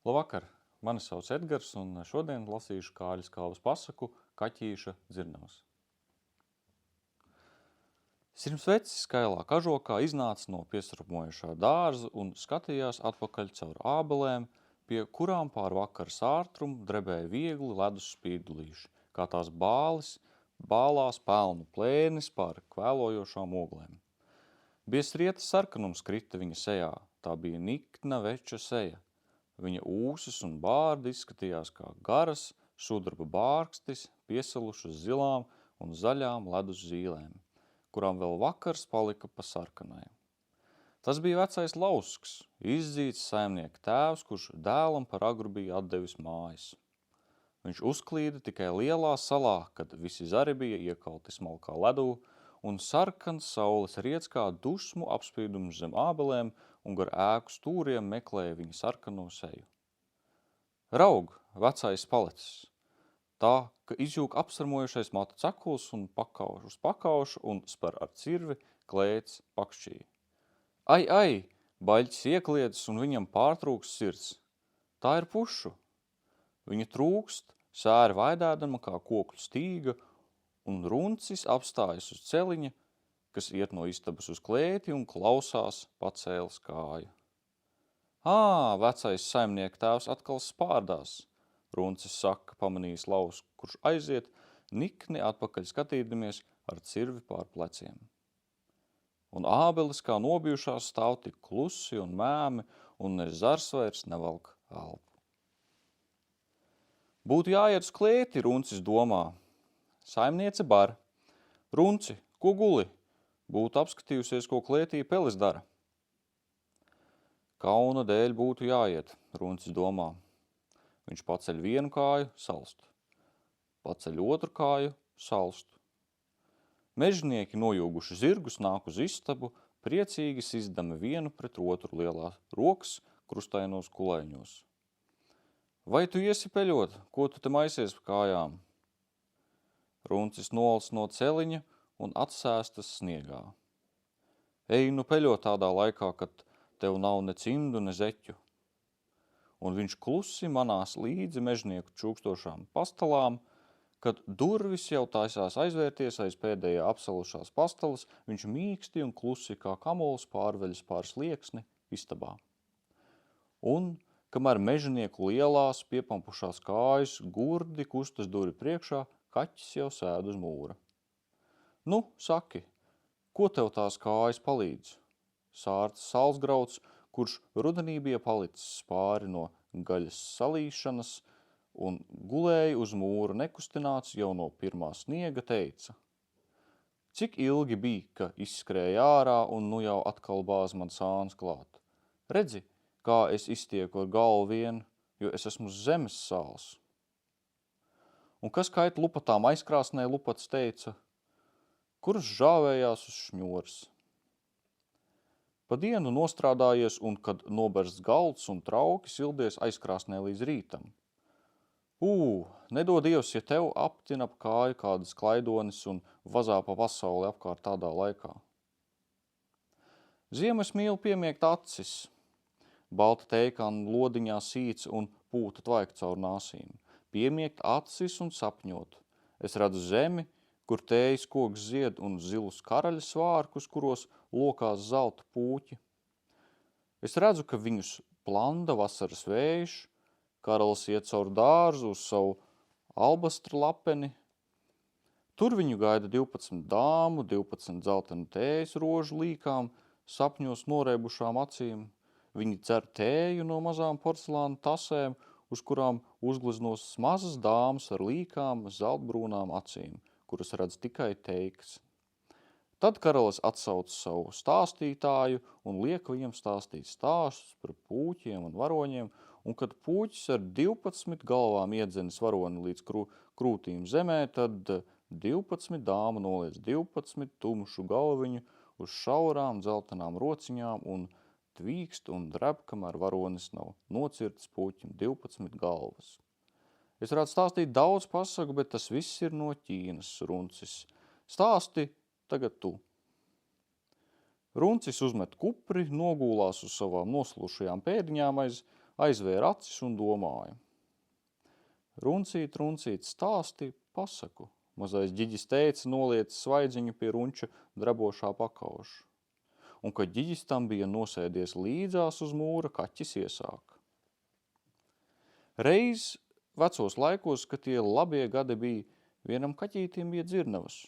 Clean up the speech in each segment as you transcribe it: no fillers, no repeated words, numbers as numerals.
Labvakar! Mani sauc Edgars, un šodien lasīšu Kāļas Kalvas pasaku Kaķīša dzirnavas. Sirmsvecis skailā kažokā iznāca no piesarmojušā dārza un skatījās atpakaļ caur ābelēm, pie kurām pār vakara sārtrumu drebēja viegli ledus spīdulīši, kā tās bālās pelnu plēnis pār kvēlojošām oglēm. Biesrieta sarkanums krita viņa sejā, tā bija nikna veča seja. Viņa ūsas un bārdi izskatījās kā garas sudraba bārkstis, piesalušas zilām un zaļām ledus zīlēm, kurām vēl vakars palika pa sarkanai. Tas bija vecais Lausks, izdzīts saimnieka tēvs, kurš dēlam par agru bija atdevis mājas. Viņš uzklīda tikai lielā salā, kad visi zari bija iekalti smalkā ledū, un sarkans saules riets kā dusmu apspīdums zem ābelēm un gar ēku stūriem meklēja viņa sarkano seju. Raug, vecais palicis, tā, ka izjūg apsarmojušais matu cekuls un pakauš uz pakaušu un spar ar cirvi klēts pakšķī. Ai, baļķis iekliedis un viņam pārtrūks sirds. Tā ir pušu. Viņa trūkst, sēri vaidēdama kā kokļu stīga, un runcis apstājas uz celiņa, kas iet no istabas uz klēti un klausās pacēles kāju. Vecais saimnieka tēvs atkal spārdās, runcis saka, pamanījis Lausku, kurš aiziet, nikni atpakaļ skatīdamies ar cirvi pār pleciem. Un ābelis kā nobijušās stāv tik klusi un mēmi, un ne zars vairs nevalk elpu. Būtu jāiet uz klēti, runcis domā. Saimniece bar. Runci, ko guli? Būtu apskatījusies, ko klētī pelis dara. Kauna dēļ būtu jāiet, runcis domā. Viņš paceļ vienu kāju, salst. Paceļ otru kāju, salst. Mežnieki nojūguši zirgus nāk uz istabu, priecīgi sizdami vienu pret otru lielās rokas krustainos kulaiņos. Vai tu iesi peļot, ko tu te maisies pa kājām? Runcis nolas no celiņa un atsēstas sniegā. Ej nu peļot tādā laikā, kad tev nav ne cimdu, ne zeķu. Un viņš klusi manās līdzi mežnieku čūkstošām pastalām, kad durvis jau taisās aizvērties aiz pēdējā apsalušās pastalas, viņš mīksti un klusi kā kamols pārveļas pār slieksni istabā. Un, kamēr mežnieku lielās piepampušās kājas gurdi kustas duri priekšā, kaķis jau sēd uz mūra. Nu, saki, ko tev tās kājas palīdz? Sārts salsgrauds, kurš rudenī bija palicis pāri no gaļas salīšanas un gulēja uz mūra nekustināts jau no pirmā sniega, teica. Cik ilgi bija, ka izskrēja ārā un nu jau atkal bāz man sāns klāt. Redzi, kā es iztieku ar galvu vien, jo es esmu zemes sāls. Un kas kait lupatām aizkrāsnē, lupats teica, kurš žāvējās uz šņors. Pa dienu nostrādājies un, kad nobersts galds un trauki, sildies aizkrāsnē līdz rītam. Nedod Dievs, ja tev aptina ap kāju kādas klaidonis un vazā pa pasauli apkārt tādā laikā. Ziemas mīl piemiegt acis, balta teikāna lodiņā sīts un pūta tvaik caur nāsīm. Piemiegt acis un sapņot. Es redzu zemi, kur tējas koks zied un zilus karaļa svārkus, kuros lokās zelta pūķi. Es redzu, ka viņus planda vasaras vējš, karalis iet caur dārzu uz savu albastra lapeni. Tur viņu gaida 12 dāmu, 12 zeltenu tējas rožu līkām, sapņos norēbušām acīm. Viņi dzer tēju no mazām porcelāna tasēm, uz kurām uzgleznos mazas dāmas ar līkām zeltbrūnām acīm, kuras redz tikai teikas. Tad karalis atsauc savu stāstītāju un liek viņam stāstīt stāstus par pūķiem un varoņiem, un kad pūķis ar 12 galvām iedzenis varoni līdz krūtīm zemē, tad 12 dāma noliec 12 tumšu galviņu uz šaurām dzeltenām rociņām un tvīkst un dreb, kamēr varonis nav nocirts pūķim 12 galvas. Es varētu stāstīt daudz pasaku, bet tas viss ir no Ķīnas, runcis. Stāsti tagad tu. Runcis uzmet kupri, nogūlās uz savām noslušajām pēdiņām aiz aizvēra acis un domāja. Runcīt, runcīt, stāsti pasaku, mazais ģiģis teica, noliec svaidziņu pie runča drabošā pakauša. Un, kad ģiģis tam bija nosēdies līdzās uz mūra, kaķis iesāk. Reiz vecos laikos, kad tie labie gadi bija, vienam kaķītim bija dzirnavas.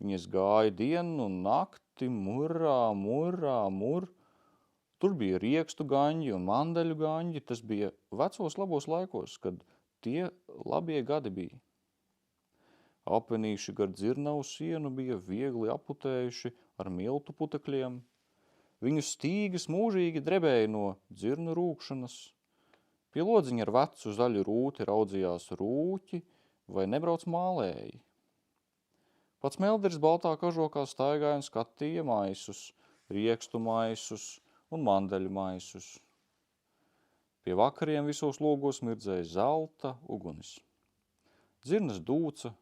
Viņas gāja dienu un nakti, murrā, murrā, mur. Tur bija riekstu gaņģi un mandeļu gaņģi. Tas bija vecos labos laikos, kad tie labie gadi bija. Apenīši gar dzirnavu sienu bija viegli aputējuši ar miltu putekļiem. Viņu stīgas mūžīgi drebēja no dzirnu rūkšanas. Pie lodziņa ar vecu zaļu rūti raudzījās rūķi vai nebrauc mālēji. Pats Meldris baltā kažokā staigāja un skatīja maisus, riekstu maisus un mandeļu maisus. Pie vakariem visos logos mirdzēja zelta ugunis. Dzirnas dūca,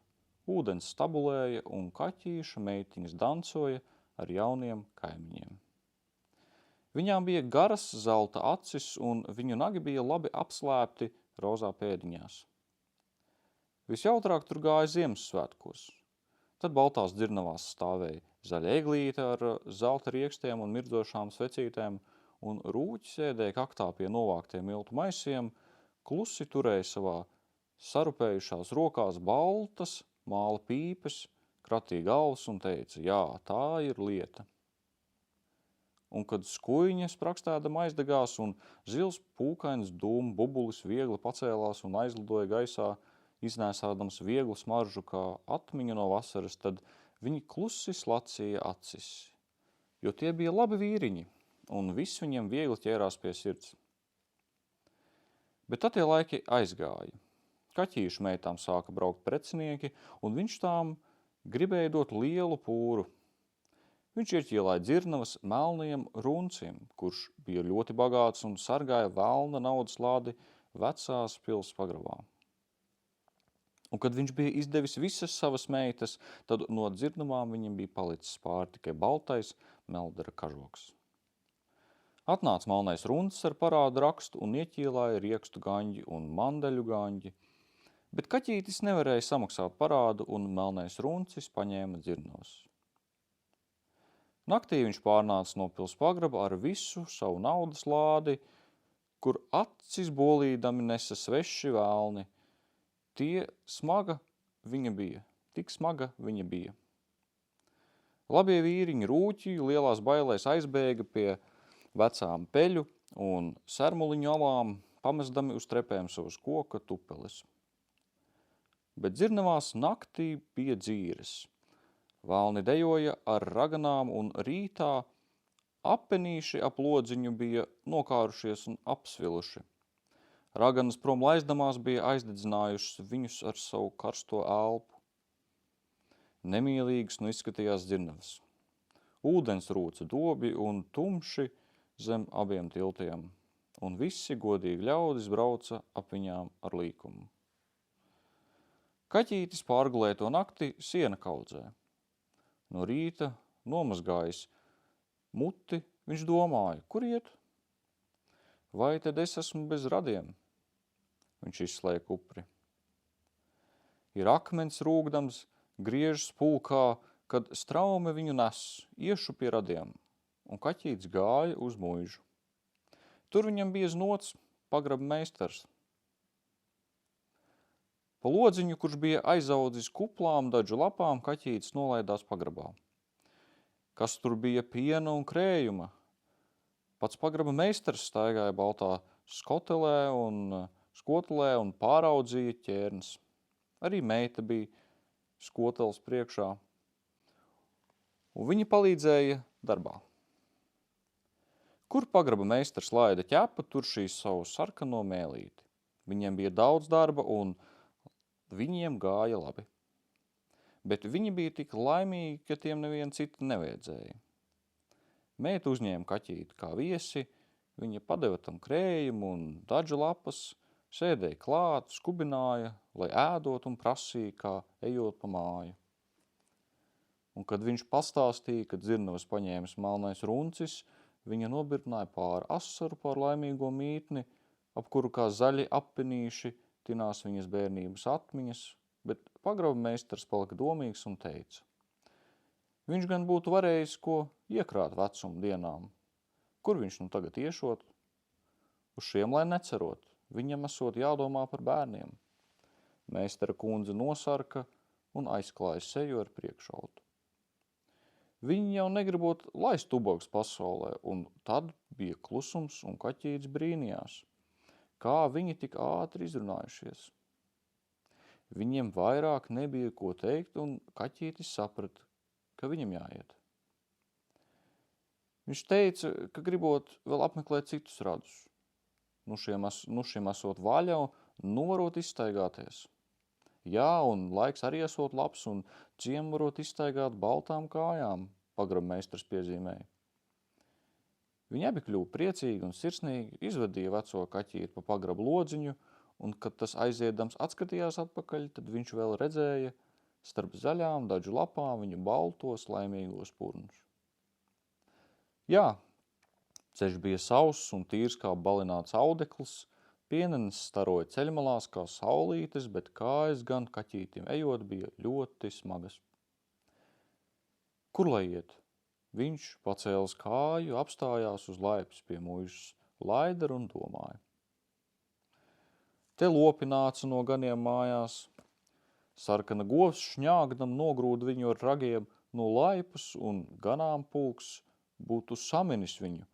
ūdens stabulēja un kaķīša meitiņas dancoja ar jauniem kaimiņiem. Viņām bija garas zelta acis un viņu nagi bija labi apslēpti rozā pēdiņās. Visjautrāk tur gāja Ziemassvētkos. Tad baltās dzirnavās stāvēja zaļa eglīte ar zelta riekstiem un mirdzošām svecītēm, un rūķis sēdēja kaktā pie novāktiem miltu maisiem, klusi turēja savā sarupējušās rokās baltas, māla pīpes, kratīja galvas un teica, jā, tā ir lieta. Un kad skuiņa sprakstēdama aizdegās un zils pūkains dūmu bubulis viegli pacēlās un aizlidoja gaisā, iznēsādams vieglu smaržu kā atmiņu no vasaras, tad viņi klusi slacīja acis, jo tie bija labi vīriņi, un viss viņiem viegli ķērās pie sirds. Bet tad tie laiki aizgāja. Kaķīšu meitām sāka braukt precinieki, un viņš tām gribēja dot lielu pūru. Viņš ieķīlāja dzirnavas melnajam runcim, kurš bija ļoti bagāts un sargāja velna naudas lādi vecās pils pagrabā. Un kad viņš bija izdevis visas savas meitas, tad no dzirnavām viņam bija palicis pāri tikai baltais Meldera kažoks. Atnāca melnais runcis ar parādu rakstu un ieķīlāja riekstu gaņģi un mandeļu gaņģi, bet kaķītis nevarēja samaksāt parādu un melnais runcis paņēma dzirnavas. Naktī viņš pārnāca no pils pagraba ar visu savu naudas lādi, kur acis bolīdami nesa sveši vēlni. Tik smaga viņa bija. Labie vīriņi rūķi lielās bailēs aizbēga pie vecām peļu un sermuliņu alām, pamestami uz trepēm savus koka tupeles. Bet dzirnavās naktī bija dzīres. Vēlni dejoja ar raganām un rītā apenīši ap lodziņu bija nokārušies un apsviluši. Raganas prom laizdamās bija aizdedzinājušas viņus ar savu karsto elpu. Nemīlīgas nu izskatījās dzirnavas. Ūdens rūca dobi un tumši zem abiem tiltiem, un visi godīgi ļaudis brauca ap viņām ar līkumu. Kaķītis pārgulēja to nakti siena kaudzē. No rīta nomazgājis muti, viņš domāja, kur iet? Vai tad es esmu bez radiem? Viņš izslēja kupri. Ir akmens rūgdams, griežas pulkā, kad straume viņu nes, iešu pie radiem, un kaķītis gāja uz muižu. Tur viņam bija znots pagraba meistars. Pa lodziņu, kurš bija aizaudzis kuplām dažu lapām, kaķītis nolaidās pagrabā. Kas tur bija piena un krējuma? Pats pagraba meistars staigāja baltā skotelē un pāraudzīja ķērnes. Arī meita bija skoteles priekšā, un viņi palīdzēja darbā. Kur pagraba meistars laida ķepa, tur šī savu sarkano mēlīti. Viņiem bija daudz darba un viņiem gāja labi. Bet viņi bija tik laimīgi, ka tiem neviena cita nevajadzēja. Meita uzņēma kaķīti kā viesi, viņa padeva tam krējumu un dažu lapas, sēdēja klāt, skubināja, lai ēdot un prasīja, kā ejot pa māju. Un kad viņš pastāstīja, ka dzirnavas paņēmis melnais runcis, viņa nobirtināja pāri asaru par laimīgo mītni ap kuru kā zaļi apinīši tinās viņas bērnības atmiņas, bet pagraba meistars palika domīgs un teica: viņš gan būtu varējis ko iekrāt vecuma dienām. Kur viņš nu tagad iešot? Uz šiem, lai necerot, viņam esot jādomā par bērniem. Meistara kundze nosarka un aizklāja seju ar priekšautu. Viņi jau negribot laist ubagus pasaulē, un tad bija klusums, un kaķītis brīnījās, kā viņi tik ātri izrunājušies. Viņiem vairāk nebija ko teikt, un kaķītis saprata, ka viņam jāiet. Viņš teica, ka gribot vēl apmeklēt citus radus. Nu šiem esot vaļā, nu varot izstaigāties. Jā, un laiks arī esot labs, un ciemu varot izstaigāt baltām kājām, pagrabmeistars piezīmēja. Viņi abi kļuva priecīgi un sirsnīgi, izvadīja veco kaķīti pa pagrabu lodziņu, un, kad tas aiziedams atskatījās atpakaļ, tad viņš vēl redzēja starp zaļām daļu lapām viņu baltos laimīgos purnus. Jā, ceļš bija sauss un tīrs kā balināts audeklis, pienenes staroja ceļmalās kā saulītes, bet kājas gan kaķītim ejot bija ļoti smagas. Kur lai iet? Viņš pacēlis kāju, apstājās uz laipas pie muižas Laidara un domāja. Te lopi nāca no ganiem mājās. Sarkana govs šņāgdam nogrūda viņu ar ragiem no laipas, un ganām pulks būtu saminis viņu.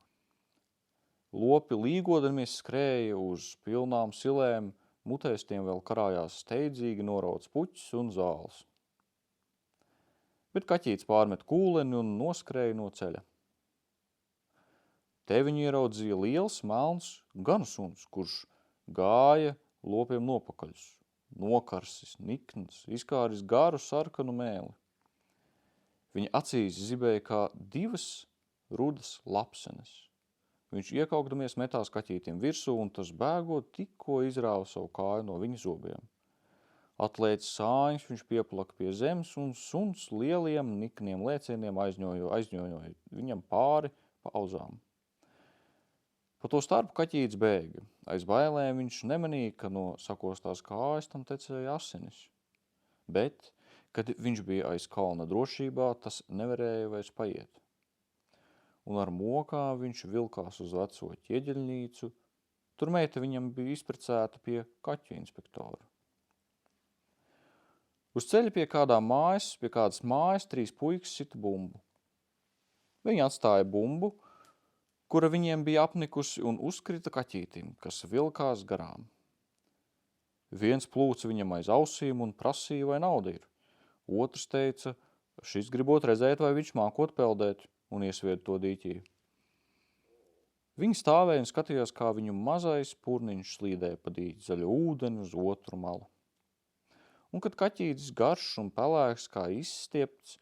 Lopi līgodamies skrēja uz pilnām silēm, mutēs tiem vēl karājās steidzīgi norauts puķis un zāles. Bet kaķītis pārmet kūleni un noskrēja no ceļa. Te viņu ieraudzīja liels, melns ganu suns, kurš gāja lopiem nopakaļus, nokarsis, nikns, izkāris garu sarkanu mēli. Viņa acīs zibēja kā divas rudas lapsenes. Viņš iekaukdamies metās kaķītim virsū, un tas bēgot tikko izrāva savu kāju no viņa zobiem. Atlēcis sāņus, viņš pieplaka pie zemes, un suns lieliem nikniem lēcieniem aizņojoja viņam pāri pa auzām. Pa to starpu kaķītis bēga. Aiz bailēm viņš nemanīja, ka no sakostās kājas tam tecēja asinis. Bet, kad viņš bija aiz kalna drošībā, tas nevarēja vairs paiet. Un ar mokā viņš vilkās uz veco ķieģeļnīcu. Tur meita viņam bija izprecēta pie kaķu inspektora. Uz ceļa pie kādas mājas 3 puikas sita bumbu. Viņi atstāja bumbu, kura viņiem bija apnikusi, un uzkrita kaķītim, kas vilkās garām. Viens plūca viņam aiz ausīm un prasīja, vai nauda ir. Otrs teica, šis gribot redzēt, vai viņš mākot peldēt, un iesvieda to dīķī. Viņi stāvēja un skatījās, kā viņu mazais purniņš slīdēja pa dīķi zaļu ūdeni uz otru malu. Un kad kaķītis garš un pelēks kā izstiepts,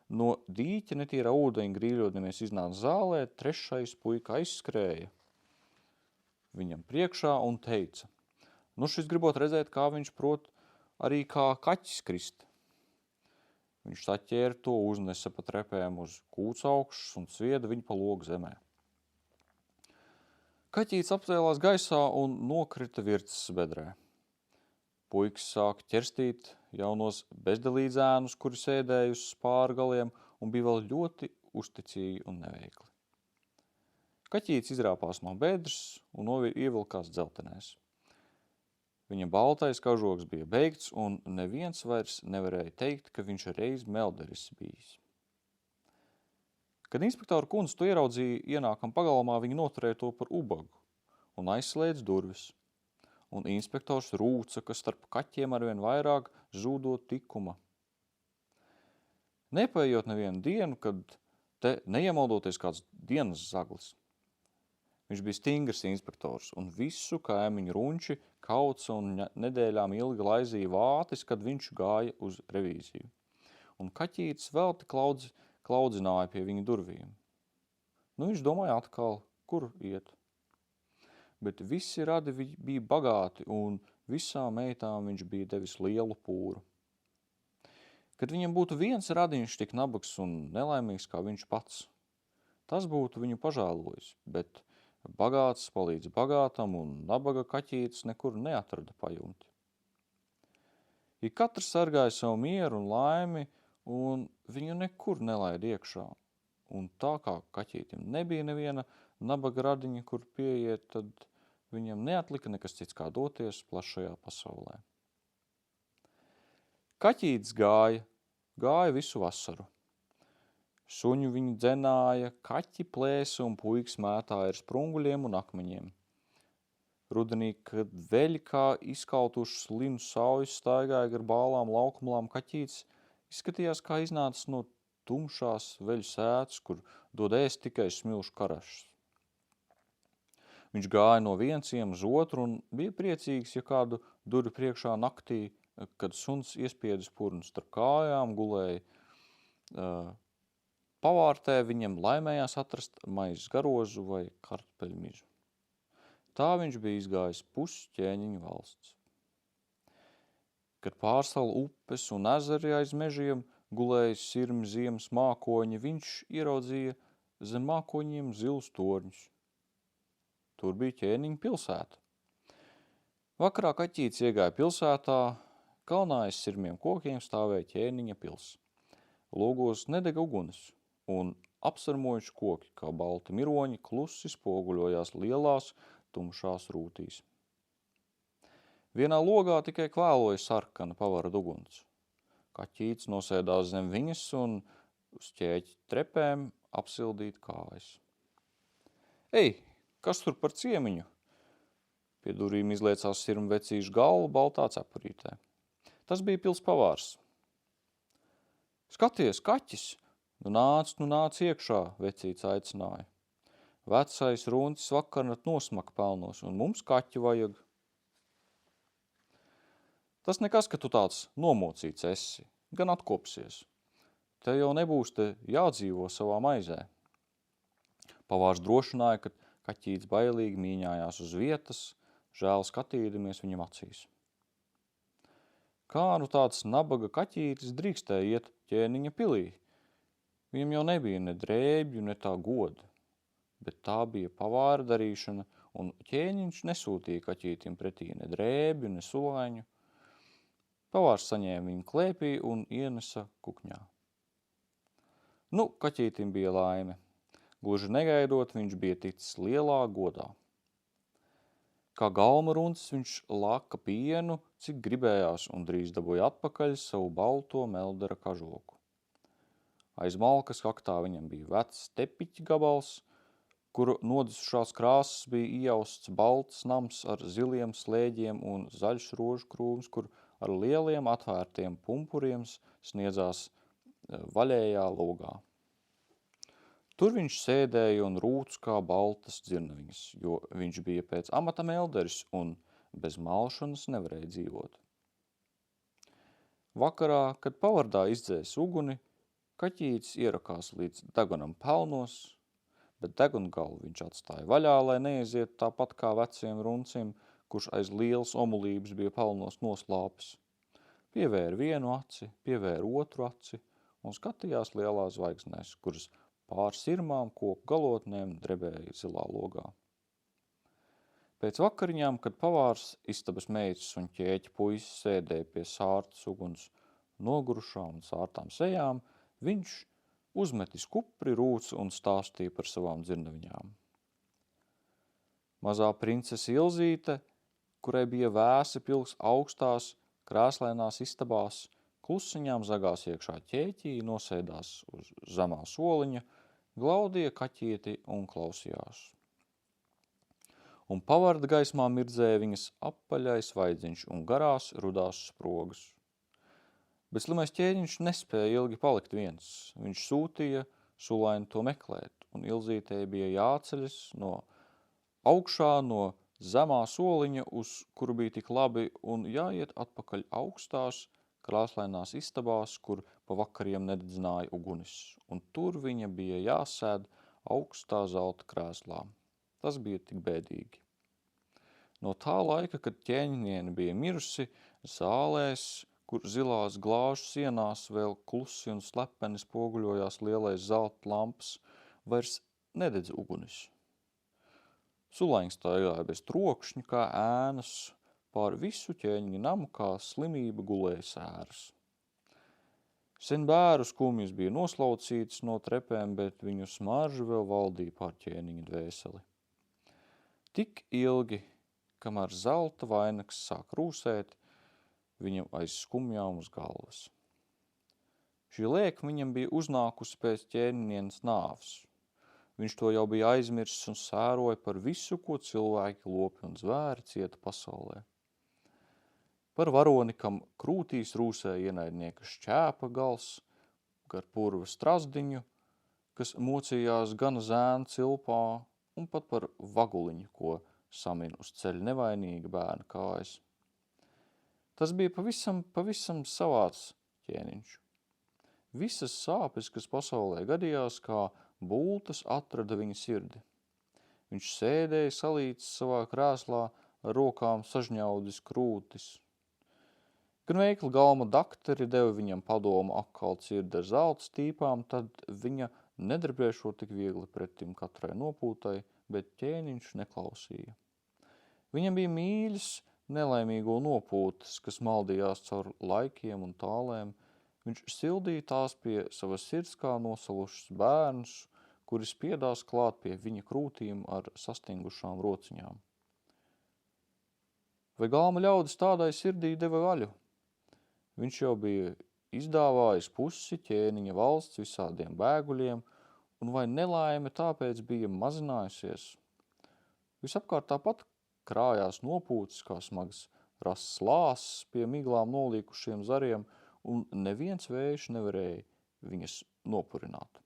no dīķa netīra ūdeņa grīļodamies iznāca zālē, 3. puika aizskrēja viņam priekšā un teica, nu šis gribot redzēt, kā viņš prot arī kā kaķis krist. Viņš saķēra to, uznesa pa trepēm uz kūts augšas un svieda viņu pa logu zemē. Kaķītis apcēlās gaisā un nokrita virces bedrē. Puikas sāka ķerstīt jaunos bezdelīdzēnus, kuri sēdēja uz spārgaliem un bija vēl ļoti uzticīgi un neveikli. Kaķītis izrāpās no bedres un ievilkās dzeltenēs. Viņa baltais kažoks bija beigts, un neviens vairs nevarēja teikt, ka viņš reiz melderis bijis. Kad inspektora kundze to ieraudzīja ienākam pagalmā, viņa noturēja to par ubagu un aizslēdz durvis. Un inspektors rūca, ka starp kaķiem arvien vairāk zūdot tikuma. Nepaiet nevienu dienu, kad te neiemaldoties kāds dienas zaglis. Viņš bija stingrs inspektors, un visu kaimiņu runči kauca un nedēļām ilgi laizīja vātis, kad viņš gāja uz revīziju. Un kaķītis vēl te klaudzināja pie viņa durvīm. Nu, viņš domāja atkal, kur iet. Bet visi radi bija bagāti, un visām meitām viņš bija devis lielu pūru. Kad viņam būtu viens radiņš tik nabags un nelaimīgs kā viņš pats, tas būtu viņu pažēlojis, bet Bagāts palīdz bagātam, un nabaga kaķītis nekur neatrada pajumti. Ja katrs sargāja savu mieru un laimi, un viņu nekur nelaid iekšā. Un tā kā kaķītim nebija neviena nabaga radiņa, kur pieiet, tad viņam neatlika nekas cits kā doties plašajā pasaulē. Kaķītis gāja visu vasaru. Suņu viņu dzenāja, kaķi plēsa un puikas mētāja ar sprunguļiem un akmeņiem. Rudenī, kad veļi kā izkautušas linu saujas staigāja gar bālām laukumlām, kaķītis izskatījās kā iznācis no tumšās veļu sētas, kur dod ēst tikai smilšu karašs. Viņš gāja no viena ciema uz otru un bija priecīgs, ja kādu durvju priekšā naktī, kad suns iespiedis purnu starp kājām, gulēja pavārtē, viņam laimējās atrast maizes garozu vai kartupeļu mizu. Tā viņš bija izgājis pusi ķēniņu valsts. Kad pārsala upes un ezeri aiz mežiem gulēja sirmi ziemas mākoņi, viņš ieraudzīja zem mākoņiem zilus torņus. Tur bija ķēniņa pilsēta. Vakarā kaķītis iegāja pilsētā, kalnā aiz sirmiem kokiem stāvēja ķēniņa pils. Logos nedega uguns, un apsarmojuši koki, kā balti miroņi, klusi spoguļojās lielās, tumšās rūtīs. Vienā logā tikai kvēloja sarkana pavarda uguns. Kaķītis nosēdās zem viņas un uz ķēķa trepēm apsildīt kājas. Ei, kas tur par ciemiņu? Pie durvīm izliecās sirmu vecīšu galva baltā cepurītē. Tas bija pils pavārs. Skaties, kaķis! Nu nāc iekšā, vecīts aicināja. Vecais runcis vakarnat nosmaka pelnos, un mums kaķi vajag. Tas nekas, ka tu tāds nomocīts esi, gan atkopsies. Te jau nebūs te jādzīvo savā maizē. Pavārs drošināja, ka kaķītis bailīgi mīņājās uz vietas, žēl skatīdamies viņam acīs. Kā nu tāds nabaga kaķītis drīkstēja iet ķēniņa pilī? Viņam jau nebija ne drēbju, ne tā goda, bet tā bija pavāra darīšana, un ķēniņš nesūtīja kaķītim pretī ne drēbju, ne sulaiņu. Pavārs saņēma viņu klēpī un ienesa kukņā. Nu, kaķītim bija laime. Gluži negaidot, viņš bija ticis lielā godā. Kā galma runcis viņš laka pienu, cik gribējās, un drīz dabūja atpakaļ savu balto meldera kažoku. Aiz malkas kaktā viņam bija vecs tepiķa gabals, kuru nodesušās krāsas bija iejausts balts nams ar ziliem slēģiem un zaļš rožu krūms, kur ar lieliem atvērtiem pumpuriem sniedzās vaļējā logā. Tur viņš sēdēja un rūc kā baltas dzirnaviņas, jo viņš bija pēc amata melderis un bez malšanas nevarēja dzīvot. Vakarā, kad pavardā izdzēs uguni, kaķītis ierakās līdz degunam pelnos, bet degungalvu viņš atstāja vaļā, lai neiziet tāpat kā veciem runcim, kurš aiz lielas omulības bija pelnos noslāpis. Pievēra vienu aci, pievēra otru aci un skatījās lielās zvaigznēs, kuras pār sirmām koku galotnēm drebēja zilā logā. Pēc vakariņām, kad pavārs, istabas meitas un ķēķa puisis sēdēja pie sārtas uguns nogurušām un sārtām sejām, viņš uzmetis kupri rūca un stāstīja par savām dzirnaviņām. Mazā princese Ilzīte, kurai bija vēsi pilks augstās, krēslainās istabās, klusiņām zagās iekšā ķēķī, nosēdās uz zemā soliņa, glaudīja kaķieti un klausījās. Un pavarda gaismā mirdzēja viņas apaļais vaidziņš un garās rudās sprogas. Bet slimais ķēniņš nespēja ilgi palikt viens. Viņš sūtīja sulaini to meklēt, un Ilzītei bija jāceļas no augšā no zemā soliņa, uz kuru bija tik labi, un jāiet atpakaļ augstās, krāslainās istabās, kur pa vakariem nededzināja ugunis, un tur viņa bija jāsēd augstā zelta krēslā. Tas bija tik bēdīgi. No tā laika, kad ķēniņiene bija mirusi, zālēs, kur zilās glāžu sienās vēl klusi un slepeni spoguļojās lielais zelta lampas, vairs nededz ugunis. Sulains staigāja bez trokšņa, kā ēnas, pār visu ķēniņa namu, kā slimība gulēja sēras. Sen bēru skumjas bija noslaucītas no trepēm, bet viņu smarža vēl valdīja pār ķēniņa dvēseli. Tik ilgi, kamēr zelta vainags sāk rūsēt, viņam aiz skumjām uz galvas. Šī liekma viņam bija uznākusi pēc ķēniņienes nāves. Viņš to jau bija aizmirsis un sēroja par visu, ko cilvēki, lopi un zvēri cieta pasaulē. Par varoni, kam krūtīs rūsēja ienaidnieka šķēpa gals, gar purva strazdiņu, kas mocījās gana zēna cilpā, un pat par vaguliņu, ko samin uz ceļa nevainīga bērna kājas. Tas bija pavisam savāds ķēniņš. Visas sāpes, kas pasaulē gadījās, kā bultas atrada viņa sirdi. Viņš sēdēja salīts savā krēslā, ar rokām sažņaudis krūtis. Gan veikli galma dakteri deva viņam padomu akalt sirdi ar zelta stīpām, tad viņa nedarbēšot tik viegli pretim katrai nopūtai, bet ķēniņš neklausīja. Viņam bija mīļas nelaimīgo nopūtas, kas maldījās caur laikiem un tālēm. Viņš sildīja tās pie savas sirds kā nosalušas bērnus, kuri spiedās klāt pie viņa krūtīm ar sastingušām rociņām. Vai galma ļaudis tādai sirdī deva vaļu? Viņš jau bija izdāvājis pusi ķēniņa valsts visādiem bēguļiem, un vai nelaime tāpēc bija mazinājusies? Visapkārt tāpat krājās nopūtas, kā smagas rases lāses pie miglām nolīkušiem zariem, un neviens vējš nevarēja viņas nopurināt.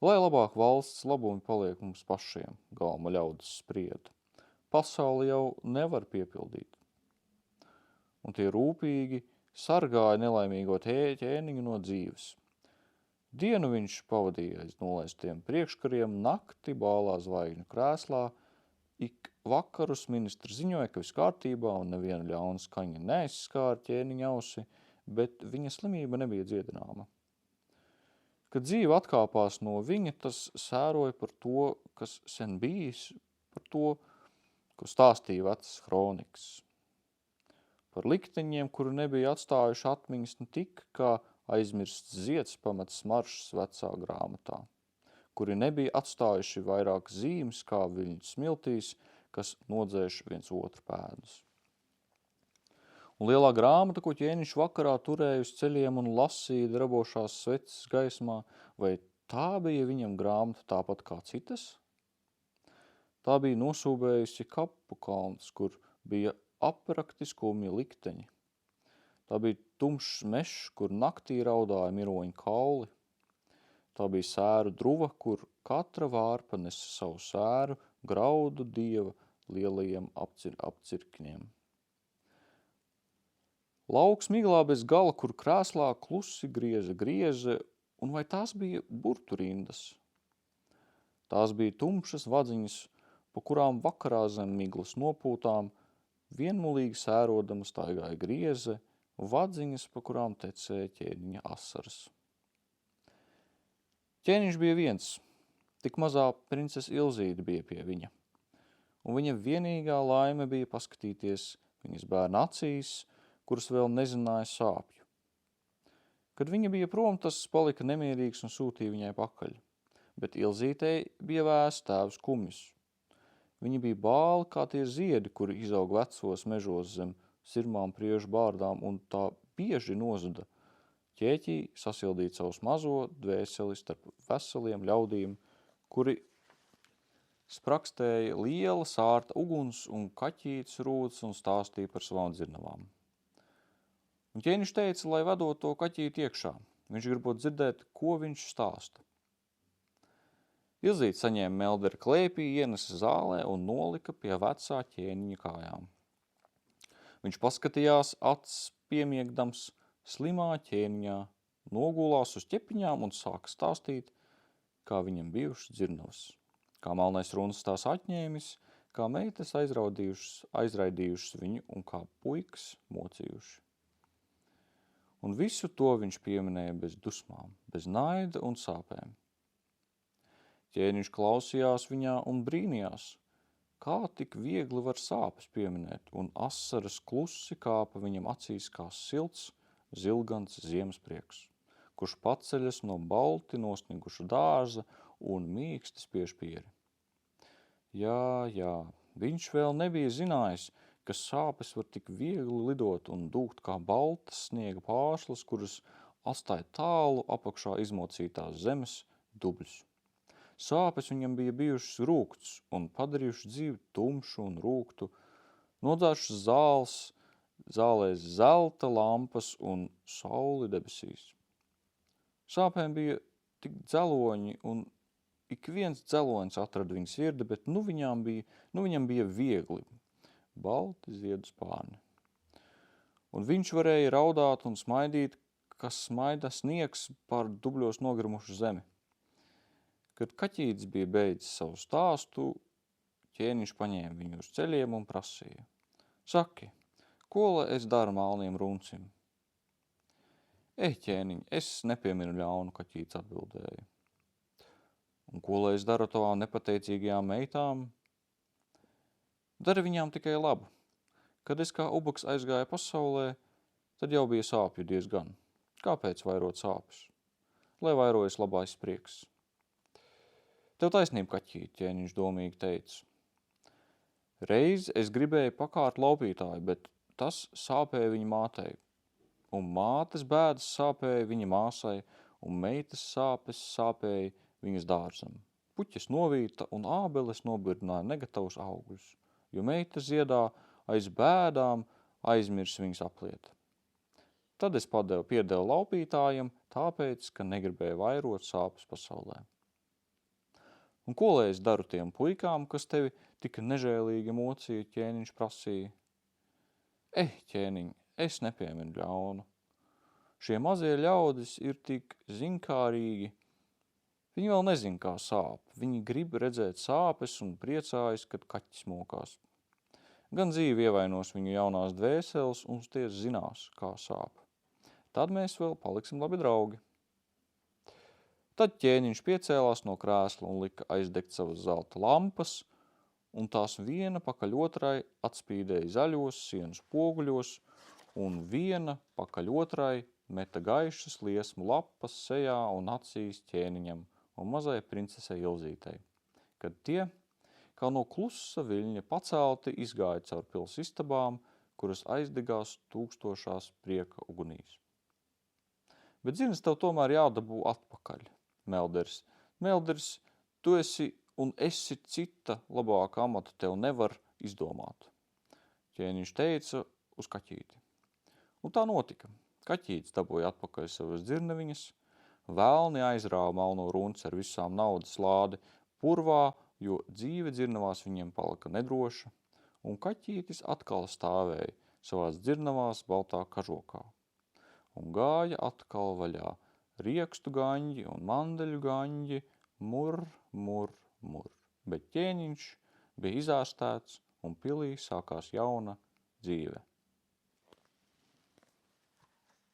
Lai labāk valsts labumi paliek mums pašiem, galma ļaudis sprieda. Pasauli jau nevar piepildīt. Un tie rūpīgi sargāja nelaimīgo ķēniņu no dzīves. Dienu viņš pavadīja aiz nolaistiem priekškariem, nakti bālā zvaigžņu krēslā. Ik vakarus ministrs ziņoja, ka viss kārtībā un neviena ļauna skaņa neaizskāra ķēniņa ausi, bet viņa slimība nebija dziedināma. Kad dzīve atkāpās no viņa, tas sēroja par to, kas sen bijis, par to, ko stāstīja vecas kronikas. Par likteņiem, kuru nebija atstājuši atmiņas ne tik, kā aizmirsts zieds pamets maršas vecā grāmatā, kuri nebija atstājuši vairāk zīmes kā viļņu smiltīs, kas nodzēš viens otru pēdus. Un lielā grāmata, ko ķēniņš vakarā turēja uz ceļiem un lasīja drabošās sveces gaismā, vai tā bija viņam grāmata tāpat kā citas? Tā bija nosūbējusi kapu kalns, kur bija aprakti skumji likteņi. Tā bija tumšs mešs, kur naktī raudāja miroņu kauli. Tā bija sēru druva, kur katra vārpa nesa savu sēru, graudu dieva lielajiem apcirkņiem. Lauks miglā bez gala, kur krēslā klusi grieze, un vai tās bija burtu rindas? Tās bija tumšas vadziņas, pa kurām vakarā zem miglas nopūtām, vienmulīgi sērodama staigāja grieze, vadziņas, pa kurām tecēja ķēniņa asaras. Ķēniņš bija viens, tik mazā princese Ilzīte bija pie viņa, un viņa vienīgā laime bija paskatīties viņas bērna acīs, kuras vēl nezināja sāpju. Kad viņa bija prom, tas palika nemierīgs un sūtīja viņai pakaļ, bet Ilzītei bija vēsts tēvs kumjus. Viņa bija bāli kā tie ziedi, kuri izaug vecos mežos zem sirmām priežu bārdām, un tā bieži nozuda ķēķī sasildīt savus mazo dvēseli starp veseliem ļaudīm, kuri sprakstēja liela sārta uguns un kaķītes rūtas un stāstīja par savām dzirnavām. Un ķēniņš teica, lai vedot to kaķīti iekšā. Viņš gribot dzirdēt, ko viņš stāsta. Ilzīte saņēma meldera klēpī, ienesa zālē un nolika pie vecā ķēniņa kājām. Viņš paskatījās acis piemiegdams slimā ķēniņā, nogulās uz ķepiņām un sāka stāstīt, kā viņam bijušas dzirnavas, kā melnais runas tās atņēmis, kā meitas aizraidījušas viņu un kā puikas mocījuši. Un visu to viņš pieminēja bez dusmām, bez naida un sāpēm. Ķēniņš klausījās viņā un brīnījās, Kā tik viegli var sāpes pieminēt, un asaras klusi kāpa viņam acīs kā silts, zilgants ziemesprieks, kurš paceļas no balti nosniguša dārza un mīksti spiež pieri. Jā, viņš vēl nebija zinājis, ka sāpes var tik viegli lidot un dūkt kā baltas sniega pārslas, kuras atstāja tālu apakšā izmocītās zemes dubļus. Sāpes viņam bija bijušas rūkts un padarījušas dzīvi tumšu un rūktu, nodzāšas zālēs zelta lampas un sauli debesīs. Sāpēm bija tik dzeloņi un ik viens dzeloņs atrada viņa sirdi, bet nu viņam bija viegli, balti ziedu spārni. Un viņš varēja raudāt un smaidīt, kas smaida sniegs pār dubļos nogrimušu zemi. Kad kaķītis bija beidzis savu stāstu, ķēniņš paņēma viņu uz ceļiem un prasīja: Saki, ko lai es daru melniem runcim? Ej, ķēniņ, es nepieminu ļaunu, kaķītis atbildēja. Un ko lai es daru tavām nepateicīgajām meitām? Dari viņām tikai labu. Kad es kā ubaks aizgāju pasaulē, tad jau bija sāpju diezgan. Kāpēc vairot sāpes? Lai vairojas labais prieks. Tev taisnība, kaķīt, ķēniņš domīgi teica. Reiz es gribēju pakārt laupītāju, bet tas sāpēja viņa mātei. Un mātes bēdas sāpēja viņa māsai, un meitas sāpes sāpēja viņas dārzam. Puķes novīta un ābeles nobirdināja negatavus augļus, jo meitas ziedā aiz bēdām aizmirs viņas apliet. Tad es piedevu laupītājam, tāpēc, ka negribēju vairot sāpes pasaulē. Un ko lai es daru tiem puikām, kas tevi tik nežēlīgi mocīja, ķēniņš prasīja? Ej, ķēniņ, es nepieminu ļaunu. Šie mazie ļaudis ir tik zinkārīgi. Viņi vēl nezin, kā sāp. Viņi grib redzēt sāpes un priecājas, kad kaķis mokās. Gan dzīvi ievainos viņu jaunās dvēseles, un tie zinās, kā sāp. Tad mēs vēl paliksim labi draugi. Tad ķēniņš piecēlās no krēsla un lika aizdegt savas zelta lampas, un tās viena pakaļ otrai atspīdēja zaļos sienas poguļos, un viena pakaļ otrai meta gaišas liesmu lapas sejā un acīs ķēniņam un mazai princesei Ilzītei, kad tie, kā no klusa viļņa pacelti, izgāja caur pils istabām, kuras aizdegās tūkstošās prieka ugunīs. Bet zinas tev tomēr jādabū atpakaļ. Melders, tu esi un esi cita labāka amata tev nevar izdomāt. Ķēniņš teica uz kaķīti. Un tā notika. Kaķītis dabūja atpakaļ savas dzirneviņas, vēlni aizrāva melno runci ar visām naudas lādi purvā, jo dzīve dzirnavās viņiem palika nedroša, un kaķītis atkal stāvēja savās dzirnavās baltā kažokā. Un gāja atkal vaļā riekstu gaņģi un mandeļu gaņģi, mur. Bet ķēniņš bija izārstēts un pilī sākās jauna dzīve.